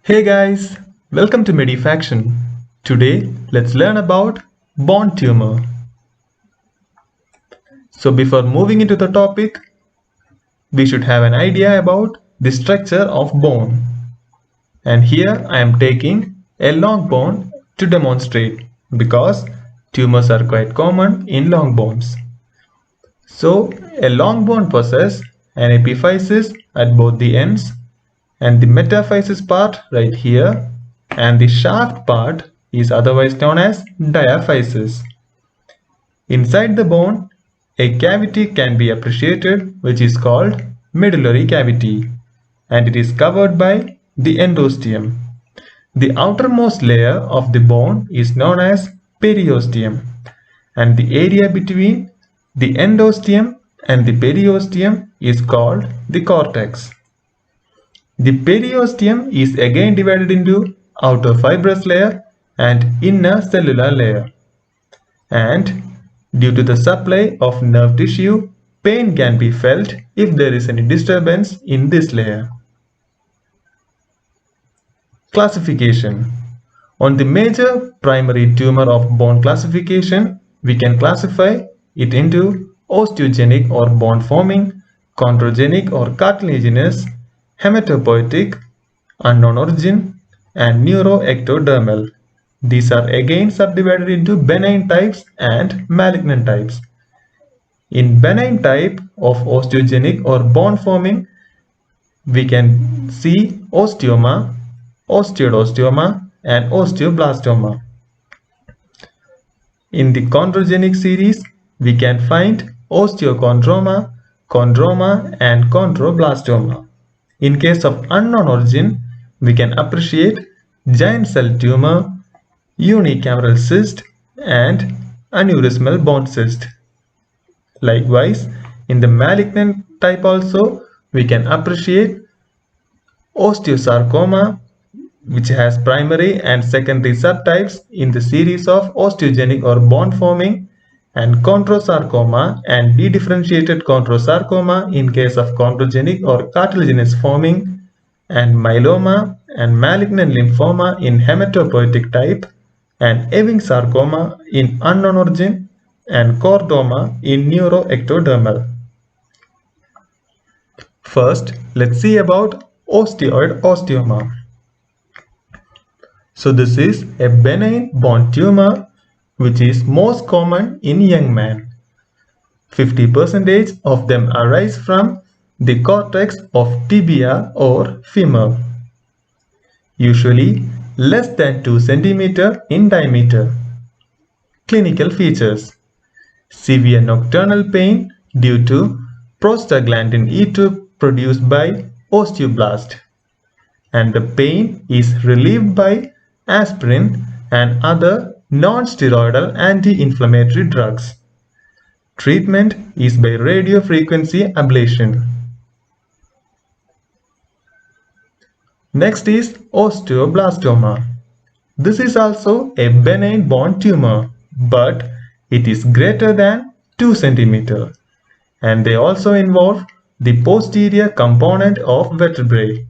Hey guys, welcome to Medifaction. Today, let's learn about bone tumor. So before moving into the topic, we should have an idea about the structure of bone. And here I am taking a long bone to demonstrate because tumors are quite common in long bones. So a long bone possesses an epiphysis at both the ends and the metaphysis part right here, and the shaft part is otherwise known as diaphysis. Inside the bone, a cavity can be appreciated which is called medullary cavity, and it is covered by the endosteum. The outermost layer of the bone is known as periosteum, and the area between the endosteum and the periosteum is called the cortex. The periosteum is again divided into outer fibrous layer and inner cellular layer. And due to the supply of nerve tissue, pain can be felt if there is any disturbance in this layer. Classification. On the major primary tumor of bone classification, we can classify it into osteogenic or bone forming, chondrogenic or cartilaginous, hematopoietic, unknown origin, and neuroectodermal. These are again subdivided into benign types and malignant types. In benign type of osteogenic or bone forming, we can see osteoma, osteoblastoma, and osteoblastoma. In the chondrogenic series, we can find osteochondroma, chondroma, and chondroblastoma. In case of unknown origin, we can appreciate giant cell tumor, unicameral cyst, and aneurysmal bone cyst. Likewise, in the malignant type also, we can appreciate osteosarcoma, which has primary and secondary subtypes in the series of osteogenic or bone forming, and chondrosarcoma and dedifferentiated chondrosarcoma in case of chondrogenic or cartilaginous forming, and myeloma and malignant lymphoma in hematopoietic type, and Ewing sarcoma in unknown origin, and chordoma in neuroectodermal. First, let's see about osteoid osteoma. So this is a benign bone tumor which is most common in young men. 50% of them arise from the cortex of tibia or femur, usually less than 2 cm in diameter. Clinical features: severe nocturnal pain due to prostaglandin E2 produced by osteoblast, and the pain is relieved by aspirin and other non-steroidal anti-inflammatory drugs. Treatment is by radiofrequency ablation. Next is osteoblastoma. This is also a benign bone tumor, but it is greater than 2 cm, and they also involve the posterior component of vertebrae.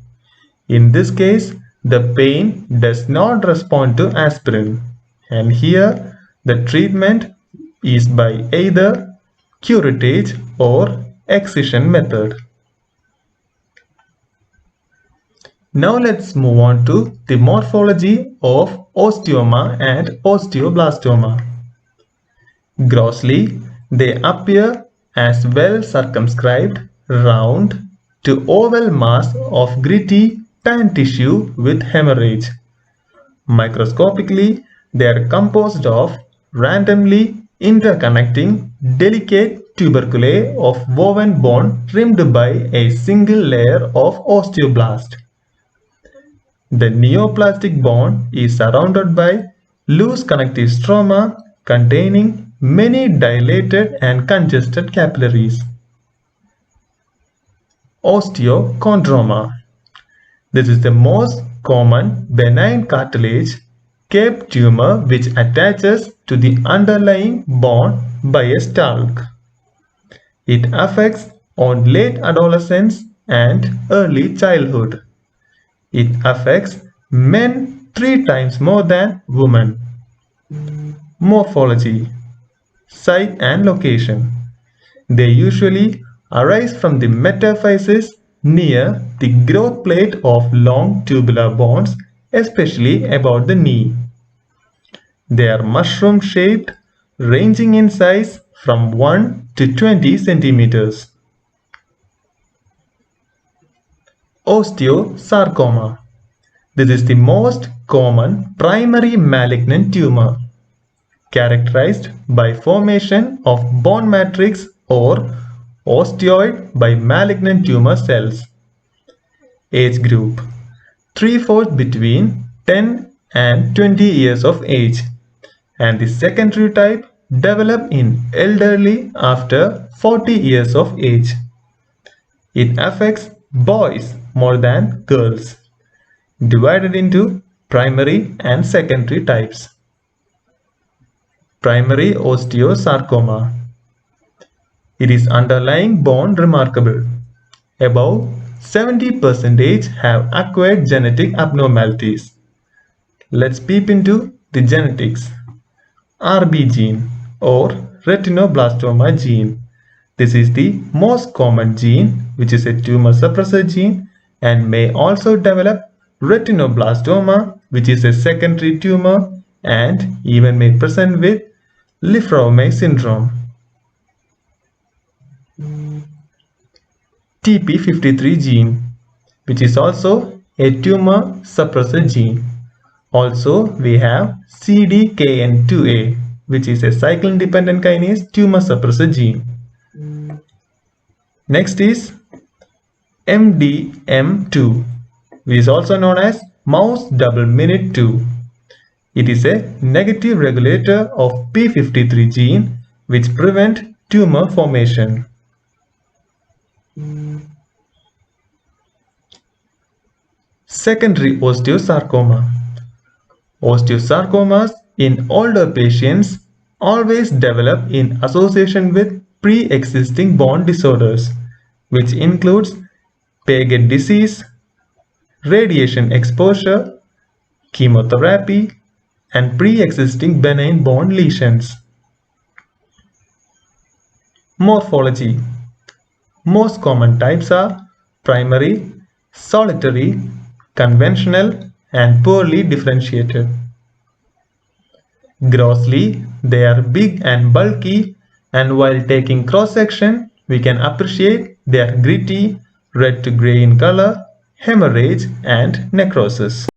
In this case, the pain does not respond to aspirin, and here the treatment is by either curettage or excision method. Now let's move on to the morphology of osteoma and osteoblastoma. Grossly, they appear as well circumscribed, round to oval mass of gritty tan tissue with hemorrhage. Microscopically, they are composed of randomly interconnecting delicate tuberculae of woven bone rimmed by a single layer of osteoblast. The neoplastic bone is surrounded by loose connective stroma containing many dilated and congested capillaries. Osteochondroma. This is the most common benign cartilage cape tumor which attaches to the underlying bone by a stalk. It affects on late adolescence and early childhood. It affects Men 3 times more than women. Morphology, site and location. They usually arise from the metaphysis near the growth plate of long tubular bones, especially about the knee. They are mushroom shaped, ranging in size from 1 to 20 centimeters. Osteosarcoma. This is the most common primary malignant tumor, characterized by formation of bone matrix or osteoid by malignant tumor cells. Age group: 3/4 between 10 and 20 years of age, and the secondary type develop in elderly after 40 years of age. It affects boys more than girls, divided into primary and secondary types. Primary osteosarcoma. It is underlying bone remarkable. Above 70% have acquired genetic abnormalities. Let's peep into the genetics. RB gene or retinoblastoma gene. This is the most common gene, which is a tumor suppressor gene, and may also develop retinoblastoma, which is a secondary tumor, and even may present with Lifraumey syndrome. TP53 gene, which is also a tumor suppressor gene. Also, we have CDKN2A, which is a cyclin-dependent kinase tumor suppressor gene. Next is MDM2, which is also known as mouse double minute 2. It is a negative regulator of P53 gene, which prevent tumor formation. Secondary osteosarcoma. Osteosarcomas in older patients always develop in association with pre-existing bone disorders, which includes Paget disease, radiation exposure, chemotherapy, and pre-existing benign bone lesions. Morphology. Most common types are primary, solitary, conventional, and poorly differentiated. Grossly, they are big and bulky, and while taking cross-section, we can appreciate their gritty, red to grey in color, hemorrhage, and necrosis.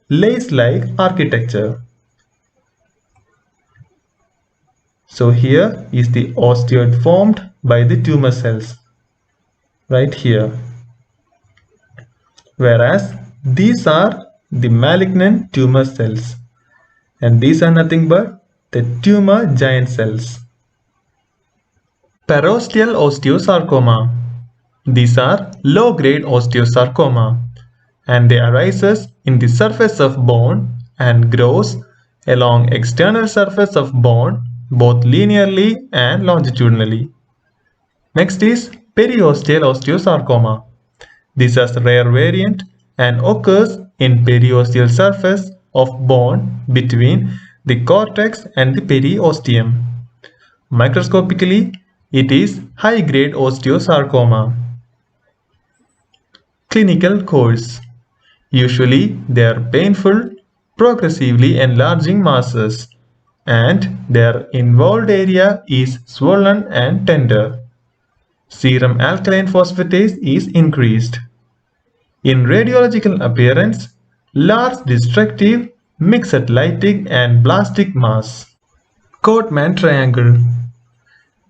Lace-like architecture. So here is the osteoid formed by the tumor cells, right here. Whereas these are the malignant tumor cells, and these are nothing but the tumor giant cells. Periosteal osteosarcoma. These are low-grade osteosarcoma, and they arises in the surface of bone and grows along external surface of bone both linearly and longitudinally. Next is periosteal osteosarcoma. This is a rare variant and occurs in periosteal surface of bone between the cortex and the periosteum. Microscopically, it is high-grade osteosarcoma. Clinical course. Usually, they are painful, progressively enlarging masses, and their involved area is swollen and tender. Serum alkaline phosphatase is increased. In radiological appearance, large destructive, mixed lytic and blastic mass. Cotman triangle.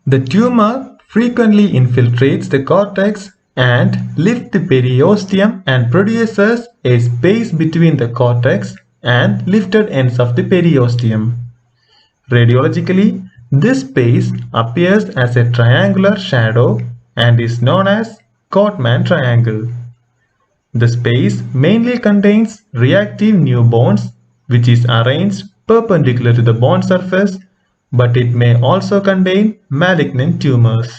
The tumor frequently infiltrates the cortex and lifts the periosteum and produces a space between the cortex and lifted ends of the periosteum. Radiologically, this space appears as a triangular shadow and is known as Cotman triangle. The space mainly contains reactive new bones, which is arranged perpendicular to the bone surface, but it may also contain malignant tumors.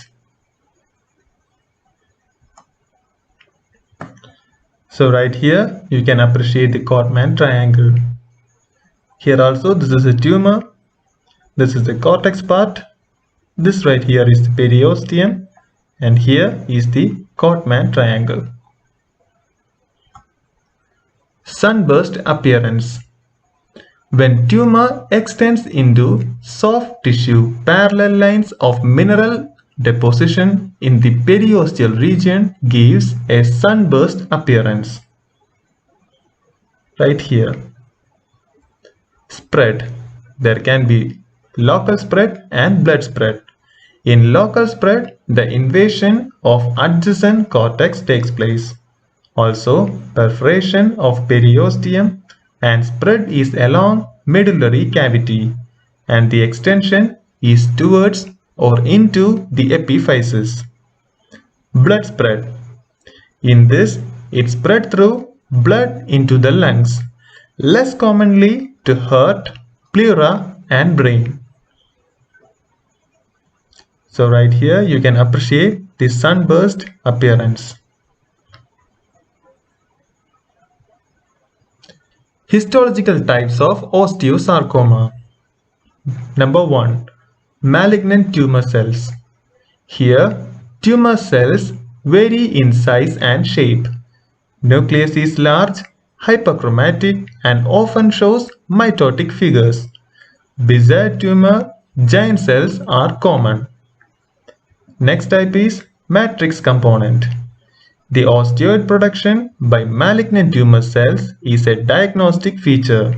So right here, you can appreciate the Cotman triangle. Here also, this is a tumor. This is the cortex part. This right here is the periosteum, and here is the Cotman triangle. Sunburst appearance. When tumor extends into soft tissue, parallel lines of mineral deposition in the periosteal region gives a sunburst appearance. Right here. Spread. There can be local spread and blood spread. In local spread, the invasion of adjacent cortex takes place. Also, perforation of periosteum and spread is along medullary cavity, and the extension is towards or into the epiphysis. Blood spread. In this, it spread through blood into the lungs, less commonly to heart, pleura, and brain. So right here you can appreciate the sunburst appearance. Histological types of osteosarcoma. Number 1. Malignant tumor cells. Here, tumor cells vary in size and shape. Nucleus is large, hyperchromatic, and often shows mitotic figures. Beside tumor, giant cells are common. Next type is matrix component. The osteoid production by malignant tumor cells is a diagnostic feature.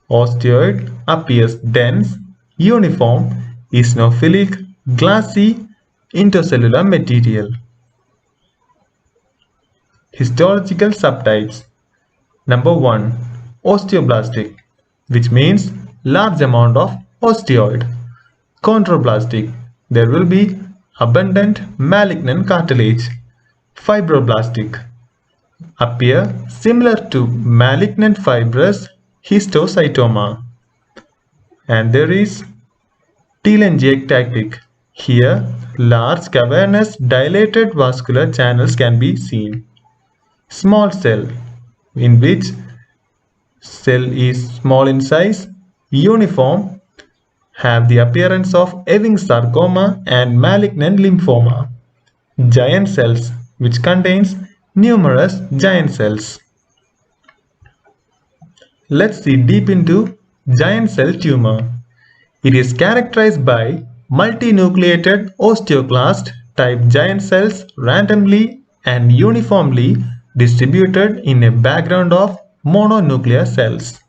Osteoid appears dense, uniform, eosinophilic, glassy, intercellular material. Histological subtypes. Number 1. Osteoblastic, which means large amount of osteoid. Chondroblastic, there will be abundant malignant cartilage. Fibroblastic, appear similar to malignant fibrous histiocytoma. And there is telangiectatic. Here, large cavernous dilated vascular channels can be seen. Small cell, in which cell is small in size, uniform, have the appearance of Ewing sarcoma and malignant lymphoma. Giant cells, which contains numerous giant cells. Let's see deep into giant cell tumor. It is characterized by multinucleated osteoclast type giant cells randomly and uniformly distributed in a background of mononuclear cells.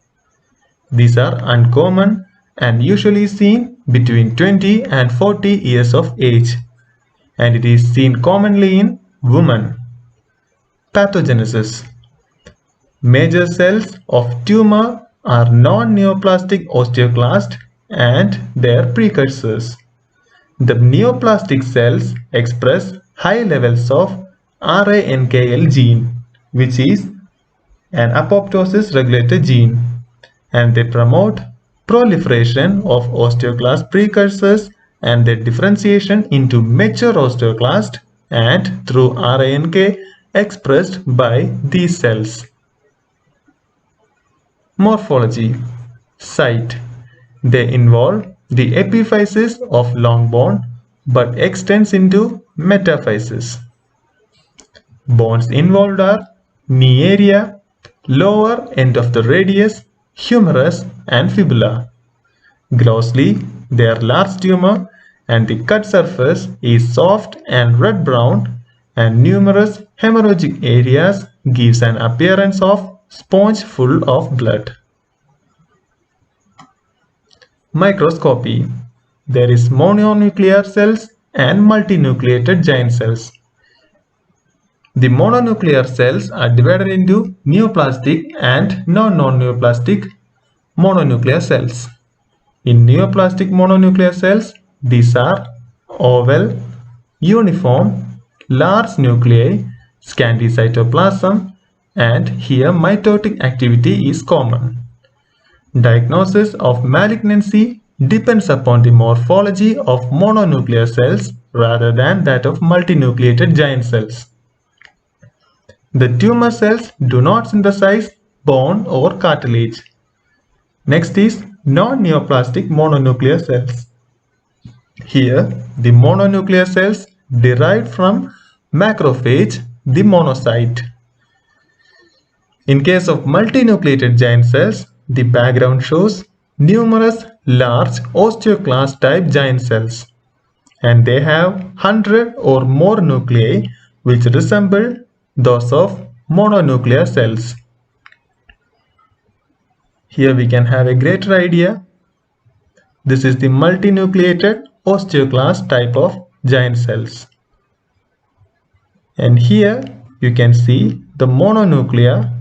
These are uncommon and usually seen between 20 and 40 years of age, and it is seen commonly in women. Pathogenesis. Major cells of tumor are non-neoplastic osteoclast and their precursors. The neoplastic cells express high levels of RANKL gene, which is an apoptosis regulator gene, and they promote proliferation of osteoclast precursors and their differentiation into mature osteoclast and through RANK expressed by these cells. Morphology. Site. They involve the epiphysis of long bone but extends into metaphysis. Bones involved are knee area, lower end of the radius, humerus, and fibula. Grossly, they are large tumor and the cut surface is soft and red-brown, and numerous hemorrhagic areas gives an appearance of sponge full of blood. Microscopy. There is mononuclear cells and multinucleated giant cells. The mononuclear cells are divided into neoplastic and non-neoplastic mononuclear cells. In neoplastic mononuclear cells, these are oval, uniform, large nuclei, scanty cytoplasm, and here mitotic activity is common. Diagnosis of malignancy depends upon the morphology of mononuclear cells rather than that of multinucleated giant cells. The tumor cells do not synthesize bone or cartilage. Next is non-neoplastic mononuclear cells. Here, the mononuclear cells derived from macrophage, the monocyte. In case of multinucleated giant cells, the background shows numerous large osteoclast type giant cells, and they have 100 or more nuclei which resemble those of mononuclear cells. Here we can have a greater idea. This is the multinucleated osteoclast type of giant cells. And here you can see the mononuclear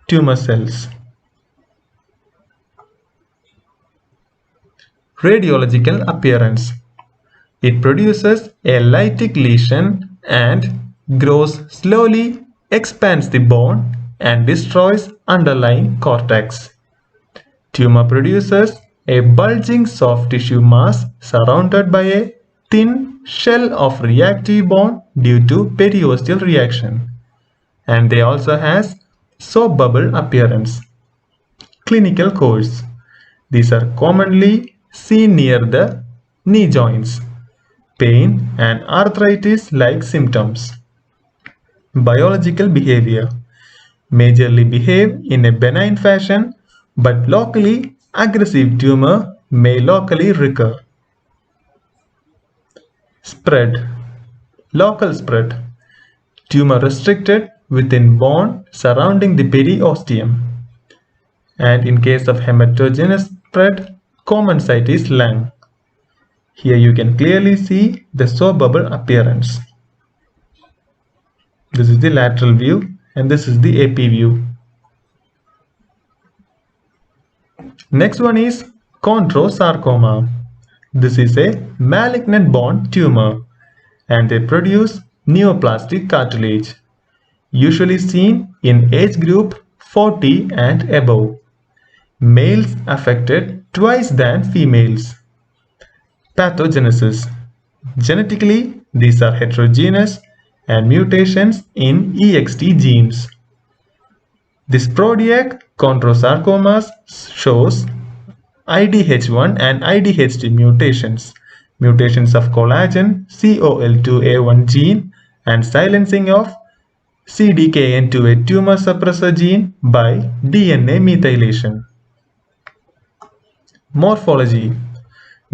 tumor cells. Radiological appearance. It produces a lytic lesion and grows slowly, expands the bone and destroys underlying cortex. Tumor produces a bulging soft tissue mass surrounded by a thin shell of reactive bone due to periosteal reaction, and they also has soap bubble appearance. Clinical course. These are commonly seen near the knee joints. Pain and arthritis-like symptoms. Biological behavior. Majorly behave in a benign fashion, but locally aggressive tumor may locally recur. Spread. Local spread. Tumor restricted within bone surrounding the periosteum. And in case of hematogenous spread, common site is lung. Here you can clearly see the soap bubble appearance. This is the lateral view and this is the AP view. Next one is Ctrl Sarcoma. This is a malignant bone tumor and they produce neoplastic cartilage, usually seen in age group 40 and above. Males affected twice than females. Pathogenesis. Genetically, these are heterogeneous and mutations in EXT genes. This proteac Ctrl Sarcomas shows IDH1 and IDH2 mutations, mutations of collagen COL2A1 gene and silencing of CDKN2A tumor suppressor gene by DNA methylation. Morphology.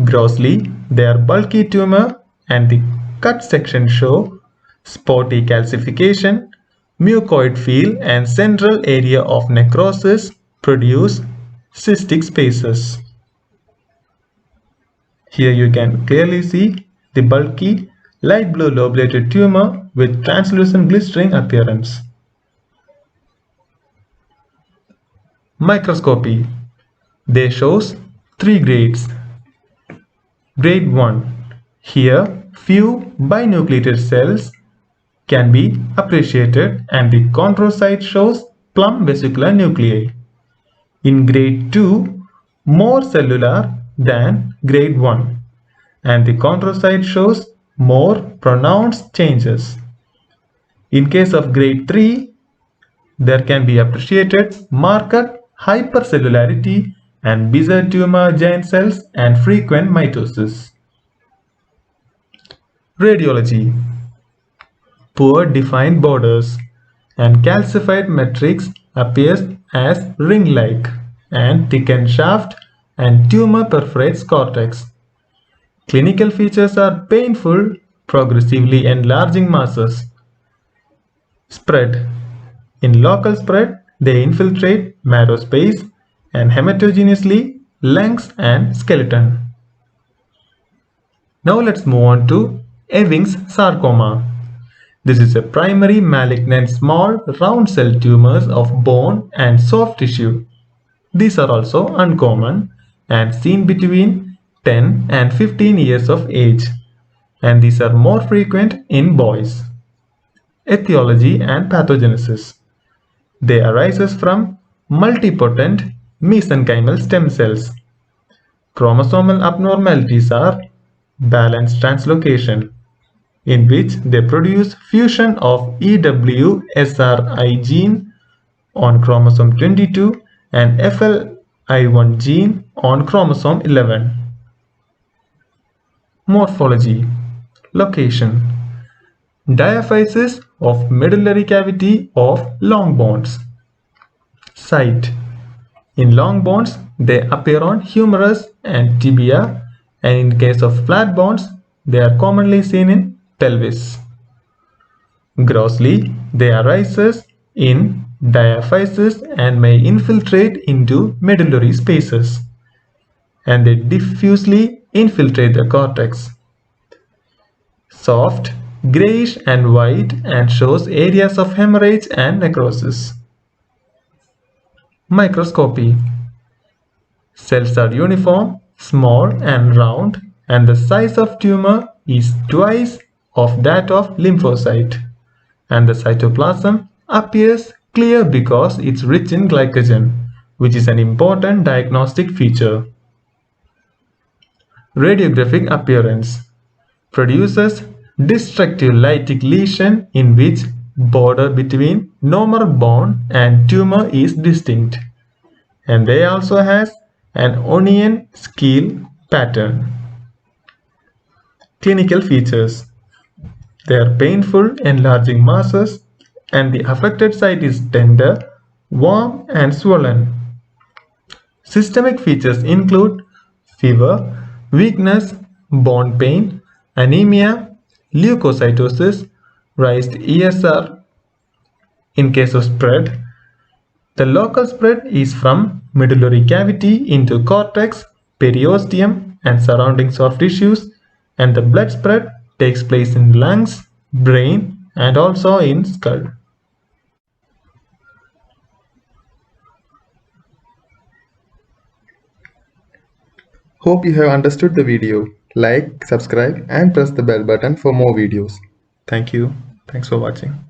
Grossly, they are bulky tumor and the cut section show spotty calcification, mucoid field and central area of necrosis produce cystic spaces. Here you can clearly see the bulky light blue lobulated tumor with translucent glistering appearance. Microscopy. They shows 3 grades. Grade 1. Here few binucleated cells can be appreciated and the chondrocyte shows plumb vesicular nuclei. In grade 2, more cellular than grade 1 and the chondrocyte shows more pronounced changes. In case of grade 3, there can be appreciated marked hypercellularity and bizarre tumor giant cells and frequent mitosis. Radiology. Poor defined borders and calcified matrix appears as ring-like and thickened shaft and tumor perforates cortex. Clinical features are painful, progressively enlarging masses. Spread. In local spread, they infiltrate marrow space and hematogenously lungs and skeleton. Now let's move on to Ewing's sarcoma. This is a primary malignant small round cell tumors of bone and soft tissue. These are also uncommon and seen between 10 and 15 years of age, and these are more frequent in boys. Etiology and pathogenesis. They arise from multipotent mesenchymal stem cells. Chromosomal abnormalities are balanced translocation, in which they produce fusion of EWSRI gene on chromosome 22 and FLI1 gene on chromosome 11. Morphology Location Diaphysis of medullary cavity of long bones. Site In long bones, they appear on humerus and tibia, and in case of flat bones, they are commonly seen in pelvis. Grossly, they arise in diaphysis and may infiltrate into medullary spaces, and they diffusely infiltrate the cortex. Soft, grayish and white, and shows areas of hemorrhage and necrosis. Microscopy Cells are uniform, small and round, and the size of tumor is twice of that of lymphocyte, and the cytoplasm appears clear because it's rich in glycogen, which is an important diagnostic feature. Radiographic appearance produces destructive lytic lesion in which border between normal bone and tumor is distinct, and they also has an onion scale pattern. Clinical features: they are painful, enlarging masses, and the affected site is tender, warm, and swollen. Systemic features include fever, weakness, bone pain, anemia, leukocytosis, raised ESR. In case of spread, the local spread is from medullary cavity into cortex, periosteum, and surrounding soft tissues, and the blood spread takes place in lungs, brain, and also in skull. Hope you have understood the video. Like, subscribe, and press the bell button for more videos. Thank you. Thanks for watching.